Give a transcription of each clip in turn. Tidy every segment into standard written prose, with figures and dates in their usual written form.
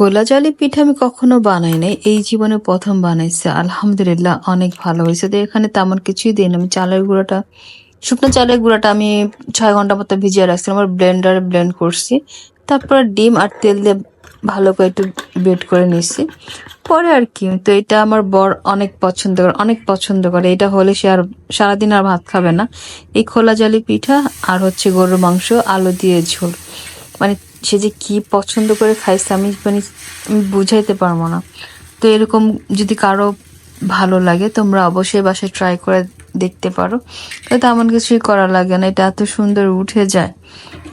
খোলা জালি পিঠা আমি কখনো বানাই নাই, এই জীবনে প্রথম বানাইছে। আলহামদুলিল্লাহ অনেক ভালো হয়েছে। তো এখানে তেমন কিছুই দিই না, আমি চালের গুঁড়াটা, শুকনো চালের গুঁড়াটা আমি 6 ঘন্টা মতো ভিজিয়ে রাখছিলাম, আমার ব্লেন্ডারে ব্লেন্ড করছি। তারপর ডিম আর তেল দিয়ে ভালো করে একটু বেট করে নিছি। পরে আর কি, তো এটা আমার বর অনেক পছন্দ করে। এটা হলে সে আর সারাদিন আর ভাত খাবে না। এই খোলা জালি পিঠা আর হচ্ছে গরুর মাংস, আলু দিয়ে ঝোল, মানে সে যে কি পছন্দ করে খাইছে আমি বুঝাইতে পারবো না। তো এরকম যদি কারো ভালো লাগে তোমরা অবশ্যই বাসায় ট্রাই করে দেখতে পারো। তো তেমন কিছুই করা লাগে না, এটা এত সুন্দর উঠে যায়।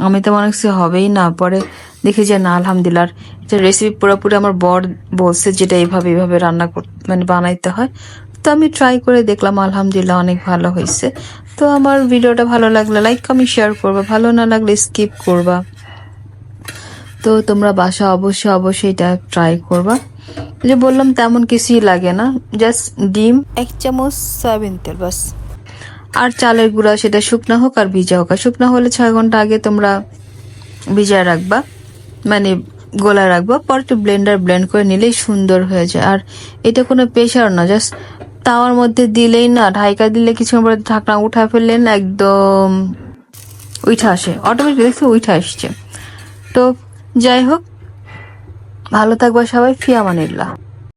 আমি তো মনে করছি হবেই না, পরে দেখি যে না, আলহামদুলিল্লাহ। এটা রেসিপি পুরোপুরি আমার বর বলছে যেটা এইভাবে রান্না মানে বানাইতে হয়। তো আমি ট্রাই করে দেখলাম, আলহামদুলিল্লাহ অনেক ভালো হয়েছে। তো আমার ভিডিওটা ভালো লাগলে লাইক কমেন্ট শেয়ার করবা, ভালো না লাগলে স্কিপ করবা। তো তোমরা বাসা অবশ্যই এটা ট্রাই করবা। যে বললাম তেমন কিছুই লাগে না, জাস্ট ডিম, 1 চামচ সয়াবিন তেল, বাস। আর চালের গুঁড়া, সেটা শুকনা হোক আর ভিজা হোক। আর শুকনা হলে 6 ঘন্টা আগে তোমরা ভিজায় রাখবা, মানে গোলায় রাখবা। পর একটু ব্লেন্ড করে নিলেই সুন্দর হয়ে যায়। আর এটা কোনো প্রেশার না, জাস্ট তাওয়ার মধ্যে দিলেই না, ঢাইকা দিলে কিছুক্ষণ পরে ঢাকনা উঠায় ফেললেন, একদম উঠা আসে অটোমেটিক, দেখছি উঠা আসছে। তো যাই হোক, ভালো থাকবা সবাই, ফি আমানিল্লাহ।